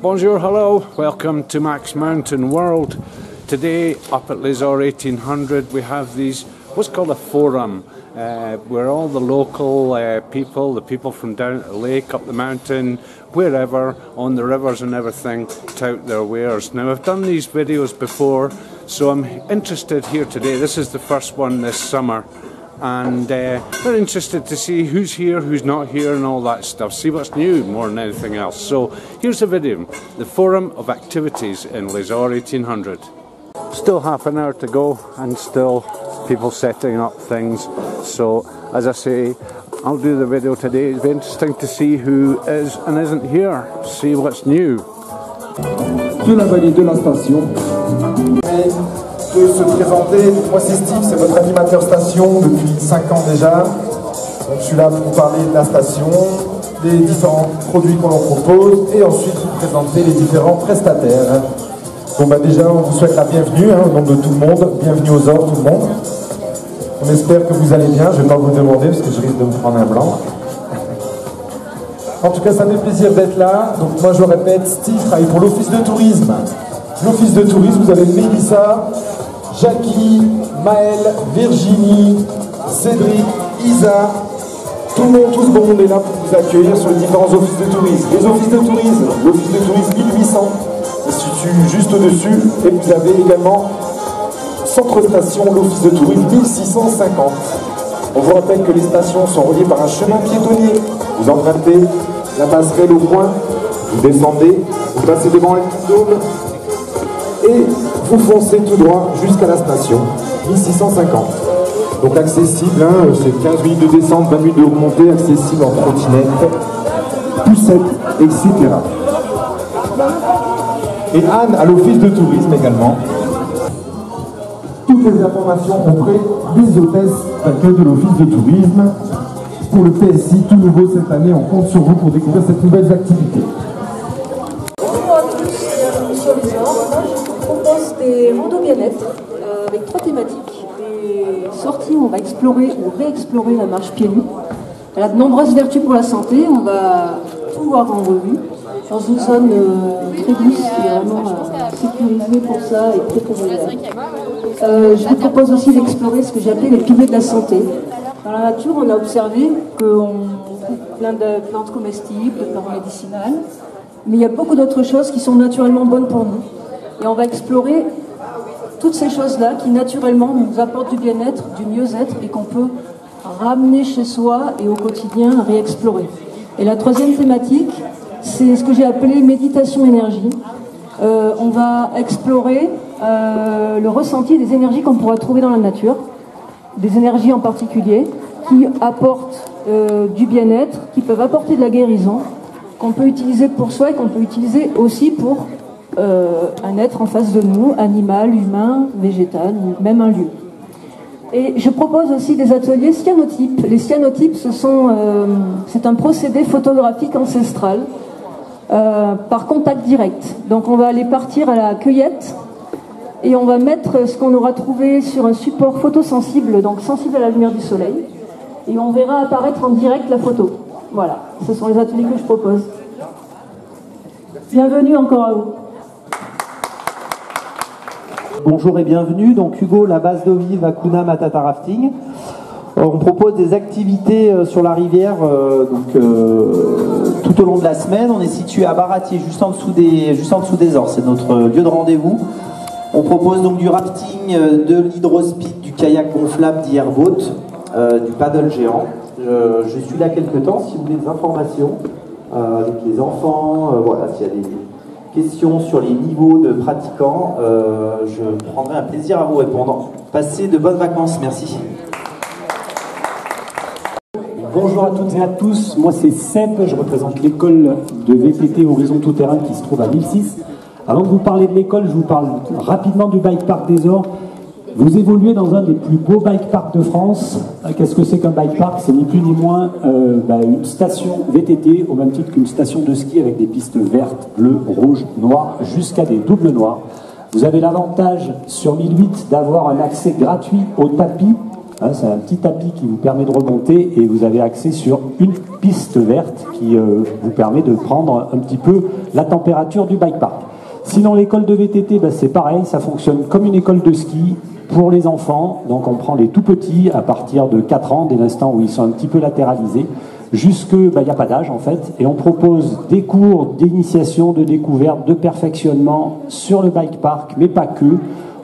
Bonjour, hello, welcome to Max Mountain World. Today up at Les Ors 1800 we have what's called a forum, where all the local people, the people from down at the lake, up the mountain, wherever, on the rivers and everything, tout their wares. Now I've done these videos before, so I'm interested here today. This is the first one this summer. And we're interested to see who's here, who's not here and all that stuff, see what's new more than anything else. So here's the video, the Forum of Activities in Les Ors 1800. Still half an hour to go and still people setting up things. So as I say, I'll do the video today. It's very interesting to see who is and isn't here, see what's new. De la vallée de la station. De se présenter, moi c'est Steve, c'est votre animateur station depuis 5 ans déjà. Donc je suis là pour vous parler de la station, des différents produits qu'on en propose et ensuite vous présenter les différents prestataires. Bon bah déjà on vous souhaite la bienvenue au nom de tout le monde, bienvenue aux Ors tout le monde. On espère que vous allez bien, je ne vais pas vous le demander parce que je risque de me prendre un blanc. En tout cas ça fait plaisir d'être là, donc moi je répète, Steve travaille pour l'office de tourisme. L'office de tourisme, vous avez Mélissa, Jackie, Maëlle, Virginie, Cédric, Isa, tout le monde, tout ce beau monde est là pour vous accueillir sur les différents offices de tourisme. Les offices de tourisme, l'office de tourisme 1800, se situe juste au-dessus, et vous avez également Centre Station, l'office de tourisme 1650. On vous rappelle que les stations sont reliées par un chemin piétonnier. Vous empruntez la passerelle au coin, vous descendez, vous passez devant les dômes, et vous foncez tout droit jusqu'à la station, 1650. Donc accessible, c'est 15 minutes de descente, 20 minutes de remontée, accessible en trottinette, poussette, etc. Et Anne à l'office de tourisme également. Toutes les informations auprès des hôtesses d'accueil de l'office de tourisme. Pour le PSI, tout nouveau cette année, on compte sur vous pour découvrir cette nouvelle activité. Bonjour à tous, bienvenue sur Les Ors. Je vous propose des randos bien-être avec 3 thématiques. Des sorties où on va explorer ou réexplorer la marche pieds nus. Elle a de nombreuses vertus pour la santé, on va tout voir en revue. Dans une zone très douce qui est vraiment sécurisée pour ça et très conviviale. Je vous propose aussi d'explorer ce que j'ai appelé les piliers de la santé. Dans la nature, on a observé qu'on trouve plein de plantes comestibles, de plantes médicinales, mais il y a beaucoup d'autres choses qui sont naturellement bonnes pour nous. Et on va explorer toutes ces choses-là qui naturellement nous apportent du bien-être, du mieux-être et qu'on peut ramener chez soi et au quotidien réexplorer. Et la 3e thématique, c'est ce que j'ai appelé méditation énergie. On va explorer le ressenti des énergies qu'on pourra trouver dans la nature, des énergies en particulier, qui apportent du bien-être, qui peuvent apporter de la guérison, qu'on peut utiliser pour soi et qu'on peut utiliser aussi pour un être en face de nous, animal, humain, végétal, ou même un lieu. Et je propose aussi des ateliers cyanotypes. Les cyanotypes, c'est un procédé photographique ancestral par contact direct. Donc on va aller partir à la cueillette et on va mettre ce qu'on aura trouvé sur un support photosensible, donc sensible à la lumière du soleil, et on verra apparaître en direct la photo. Voilà, ce sont les ateliers que je propose. Bienvenue encore à vous. Bonjour et bienvenue, donc Hugo, la base d'eau vive à Kuna Matata Rafting. On propose des activités sur la rivière tout au long de la semaine. On est situé à Baratier, juste en dessous des Ors, c'est notre lieu de rendez-vous. On propose donc du rafting, de l'hydrospeed, du kayak gonflable, d'Airboat, du paddle géant. Je suis là quelque temps si vous voulez des informations avec les enfants, voilà, s'il y a des questions sur les niveaux de pratiquants, je prendrai un plaisir à vous répondre. Passez de bonnes vacances, merci. Bonjour à toutes et à tous, moi c'est Seb, je représente l'école de VTT Horizon Tout Terrain qui se trouve à 1006. Avant de vous parler de l'école, je vous parle rapidement du bike park des Ors. Vous évoluez dans un des plus beaux bike parks de France. Qu'est-ce que c'est qu'un bike park? C'est ni plus ni moins une station VTT au même titre qu'une station de ski avec des pistes vertes, bleues, rouges, noires, jusqu'à des doubles noirs. Vous avez l'avantage sur 1008 d'avoir un accès gratuit au tapis Hein, c'est un petit tapis qui vous permet de remonter et vous avez accès sur une piste verte qui vous permet de prendre un petit peu la température du bike park. Sinon, l'école de VTT, c'est pareil, ça fonctionne comme une école de ski pour les enfants. Donc on prend les tout petits à partir de 4 ans, dès l'instant où ils sont un petit peu latéralisés, jusque, il n'y a pas d'âge en fait, et on propose des cours d'initiation, de découverte, de perfectionnement sur le bike park, mais pas que.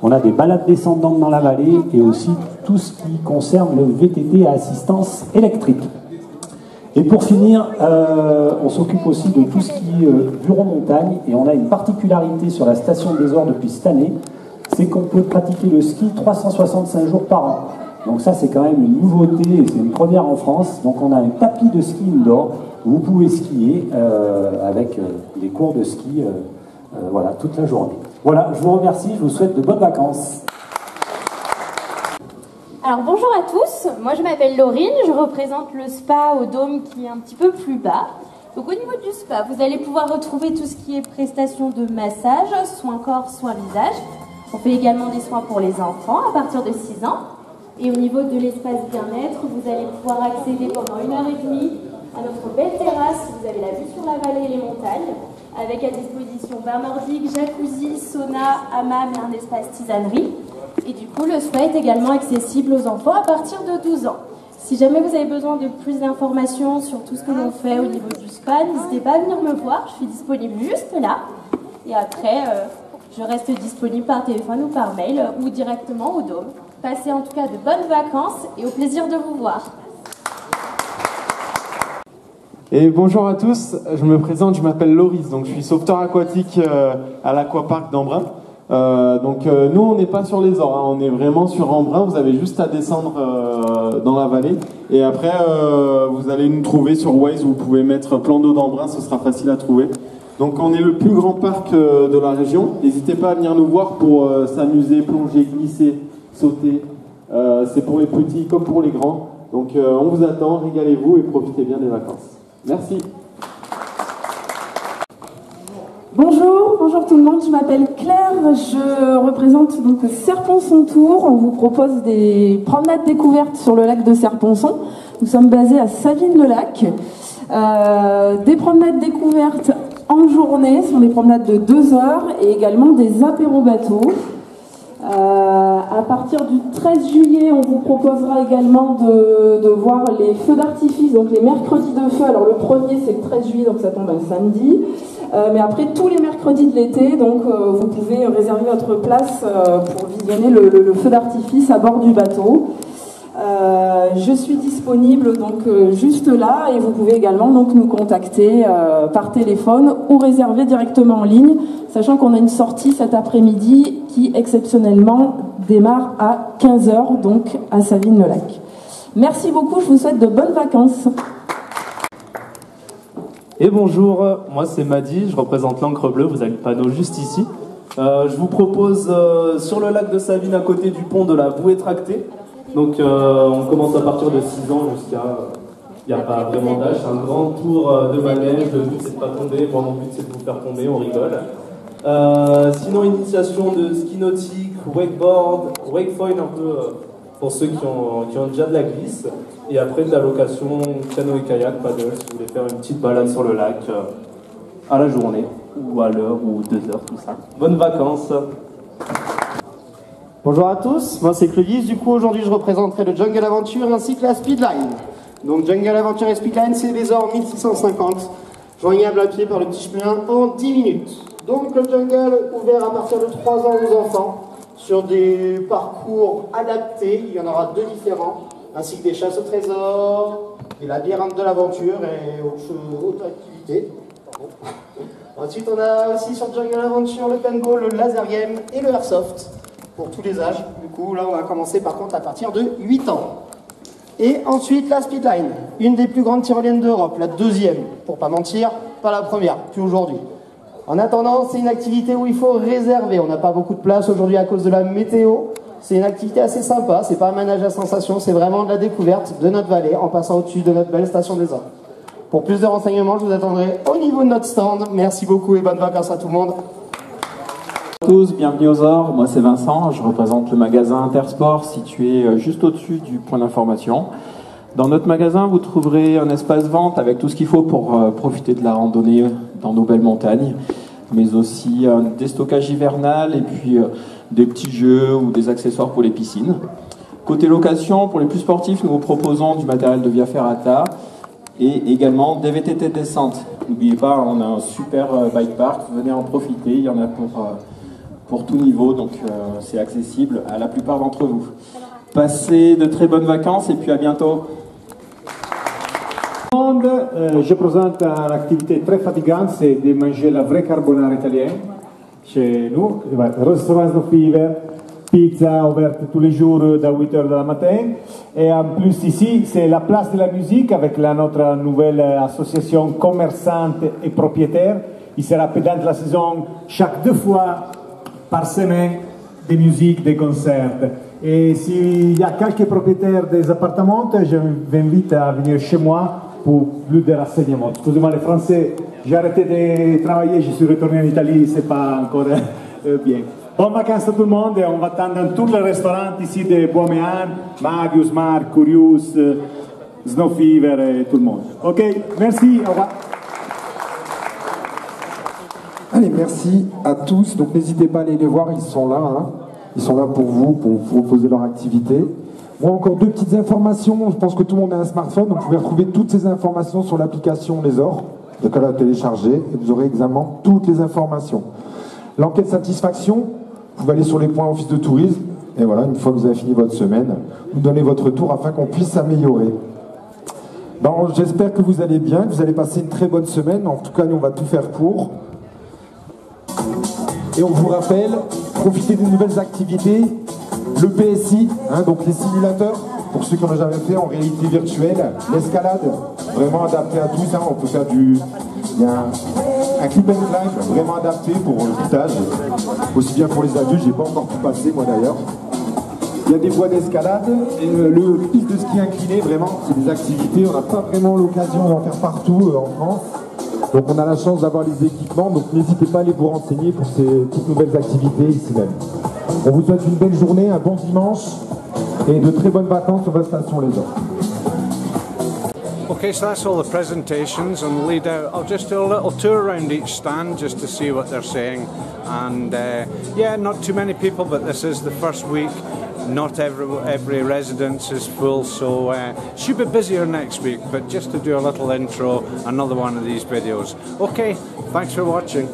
On a des balades descendantes dans la vallée et aussi tout ce qui concerne le VTT à assistance électrique. Et pour finir, on s'occupe aussi de tout ce qui est bureau-montagne, et on a une particularité sur la station des Ors depuis cette année, c'est qu'on peut pratiquer le ski 365 jours par an. Donc ça, c'est quand même une nouveauté, et c'est une première en France. Donc on a un tapis de ski indoor où vous pouvez skier avec des cours de ski voilà, toute la journée. Voilà, je vous remercie, je vous souhaite de bonnes vacances. Alors bonjour à tous, moi je m'appelle Laurine, je représente le spa au dôme qui est un petit peu plus bas. Donc au niveau du spa, vous allez pouvoir retrouver tout ce qui est prestations de massage, soins corps, soins visage. On fait également des soins pour les enfants à partir de 6 ans. Et au niveau de l'espace bien-être, vous allez pouvoir accéder pendant 1h30 à notre belle terrasse. Vous avez la vue sur la vallée et les montagnes, avec à disposition bain nordique, jacuzzi, sauna, hammam et un espace tisanerie. Et du coup, le spa est également accessible aux enfants à partir de 12 ans. Si jamais vous avez besoin de plus d'informations sur tout ce que l'on fait au niveau du spa, n'hésitez pas à venir me voir, je suis disponible juste là. Et après, je reste disponible par téléphone ou par mail ou directement au dôme. Passez en tout cas de bonnes vacances et au plaisir de vous voir. Et bonjour à tous, je me présente, je m'appelle Loris, donc je suis sauveteur aquatique à l'Aquapark d'Embrun. Nous on n'est pas sur les Ors, hein, on est vraiment sur Embrun, vous avez juste à descendre dans la vallée et après vous allez nous trouver sur Waze, vous pouvez mettre plan d'eau d'Embrun, ce sera facile à trouver. Donc on est le plus grand parc de la région, n'hésitez pas à venir nous voir pour s'amuser, plonger, glisser, sauter, c'est pour les petits comme pour les grands, donc on vous attend, régalez-vous et profitez bien des vacances. Merci. Bonjour tout le monde, je m'appelle Claire, je représente donc Serponçon-Tours. On vous propose des promenades découvertes sur le lac de Serponçon. Nous sommes basés à Savines-le-Lac. Des promenades découvertes en journée, ce sont des promenades de 2 heures et également des apéros bateaux. À partir du 13 juillet, on vous proposera également de voir les feux d'artifice, donc les mercredis de feu. Alors le premier c'est le 13 juillet, donc ça tombe un samedi. Mais après tous les mercredis de l'été, donc vous pouvez réserver votre place pour visionner le feu d'artifice à bord du bateau. Je suis disponible donc juste là et vous pouvez également donc nous contacter par téléphone ou réserver directement en ligne, sachant qu'on a une sortie cet après-midi qui exceptionnellement démarre à 15h donc à Savines-le-Lac. Merci beaucoup, je vous souhaite de bonnes vacances. Et bonjour, moi c'est Madi, je représente l'Ancre Bleue, vous avez le panneau juste ici. Je vous propose sur le lac de Savines à côté du pont de la bouée tractée. Donc on commence à partir de 6 ans jusqu'à... Il n'y a pas vraiment d'âge, c'est un grand tour de manège, le but c'est de pas tomber, moi mon but c'est de vous faire tomber, on rigole. Sinon initiation de ski nautique, wakeboard, wakefoil un peu pour ceux qui ont déjà de la glisse. Et après de la location canoë et kayak, paddle, si vous voulez faire une petite balade sur le lac à la journée, ou à l'heure, ou 2 heures, tout ça. Bonnes vacances. Bonjour à tous, moi c'est Clovis, du coup aujourd'hui je représenterai le Jungle Aventure ainsi que la Speedline. Donc Jungle Aventure et Speedline c'est des Ors 1650, joignables à pied par le petit chemin en 10 minutes. Donc le Jungle ouvert à partir de 3 ans aux enfants, sur des parcours adaptés, il y en aura 2 différents, ainsi que des chasses au trésor, des labyrinthes de l'aventure et autres activités. Ensuite on a aussi sur Jungle Aventure le paintball, le laser game et le airsoft. Pour tous les âges, du coup là on va commencer par contre à partir de 8 ans. Et ensuite la Speedline, une des plus grandes tyroliennes d'Europe, la 2e, pour pas mentir, pas la première, plus aujourd'hui. En attendant, c'est une activité où il faut réserver, on n'a pas beaucoup de place aujourd'hui à cause de la météo, c'est une activité assez sympa, c'est pas un manège à sensation, c'est vraiment de la découverte de notre vallée en passant au-dessus de notre belle station des Ors. Pour plus de renseignements, je vous attendrai au niveau de notre stand, merci beaucoup et bonnes vacances à tout le monde. Bonjour à tous, bienvenue aux Ors. Moi c'est Vincent, je représente le magasin Intersport situé juste au-dessus du point d'information. Dans notre magasin, vous trouverez un espace vente avec tout ce qu'il faut pour profiter de la randonnée dans nos belles montagnes, mais aussi un déstockage hivernal et puis des petits jeux ou des accessoires pour les piscines. Côté location, pour les plus sportifs, nous vous proposons du matériel de Via Ferrata et également des VTT de descente. N'oubliez pas, on a un super bike park, venez en profiter, il y en a pour tout niveau, donc c'est accessible à la plupart d'entre vous. Passez de très bonnes vacances et puis à bientôt. Je présente une activité très fatigante, c'est de manger la vraie carbonara italienne chez nous. Restaurant Snow Fever, pizza ouverte tous les jours de 8h de la matin. Et en plus ici, c'est la place de la musique avec notre nouvelle association commerçante et propriétaire. Il sera pendant la saison chaque 2 fois par semaine des musiques, des concerts. Et s'il y a quelques propriétaires des appartements, je vous invite à venir chez moi pour plus de renseignements. Excusez-moi, les Français, j'ai arrêté de travailler, je suis retourné en Italie, c'est pas encore bien. Bonnes vacances à tout le monde et on va attendre dans tous les restaurants ici de Bois-Méan, Magius, Marc, Curious, Snow Fever et tout le monde. Ok, merci, au revoir. Allez, merci à tous. Donc n'hésitez pas à aller les voir, ils sont là. Hein. Ils sont là pour vous proposer leur activité. Bon, encore 2 petites informations. Je pense que tout le monde a un smartphone. Donc vous pouvez retrouver toutes ces informations sur l'application Les Ors. Donc à la télécharger et vous aurez également toutes les informations. L'enquête satisfaction, vous pouvez aller sur les points office de tourisme. Et voilà, une fois que vous avez fini votre semaine, vous donnez votre tour afin qu'on puisse s'améliorer. Bon, j'espère que vous allez bien, que vous allez passer une très bonne semaine. En tout cas, nous, on va tout faire pour. Et on vous rappelle, profitez des nouvelles activités, le PSI, hein, donc les simulateurs, pour ceux qui n'en ont jamais fait en réalité virtuelle, l'escalade, vraiment adapté à tous, hein, on peut faire il y a un clip and climb vraiment adapté pour tout âge, aussi bien pour les adultes, j'ai pas encore pu passer moi d'ailleurs. Il y a des voies d'escalade, et le piste de ski incliné, vraiment, c'est des activités, on n'a pas vraiment l'occasion d'en faire partout en France. Donc on a la chance d'avoir les équipements, donc n'hésitez pas à aller vous renseigner pour ces toutes nouvelles activités ici même. On vous souhaite une belle journée, un bon dimanche et de très bonnes vacances sur votre station Les Ors. Okay, so that's all the presentations and lead out. I'll just do a little tour around each stand just to see what they're saying. And yeah, not too many people, but this is the first week. Not every residence is full, so should be busier next week, but just to do a little intro, another one of these videos. Okay, thanks for watching.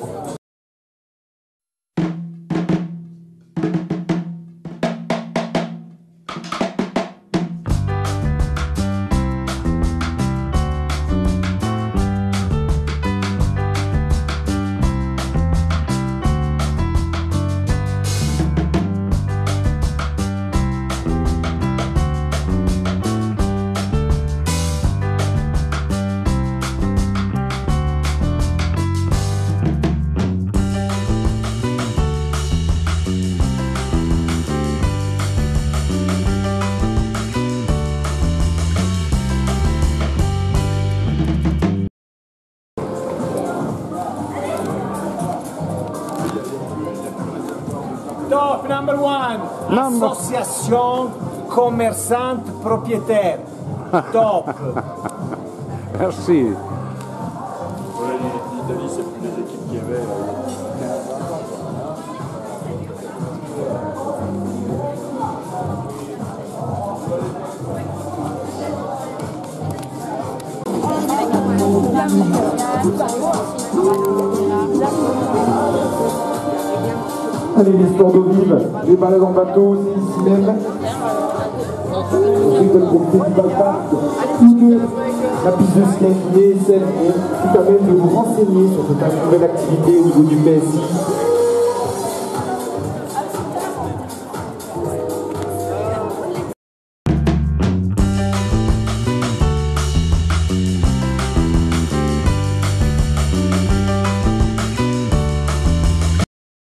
Top number 1, association commerçante propriétaire. Top. Merci. L'Italie, c'est plus les équipes qu'il y avait. Allez, les sports d'eau vive, les balades en bateau aussi ici même. On rigole pour le festival parc, puisque la piste de ski est celle qui permet de vous renseigner sur cette nouvelle activité au niveau du PSI.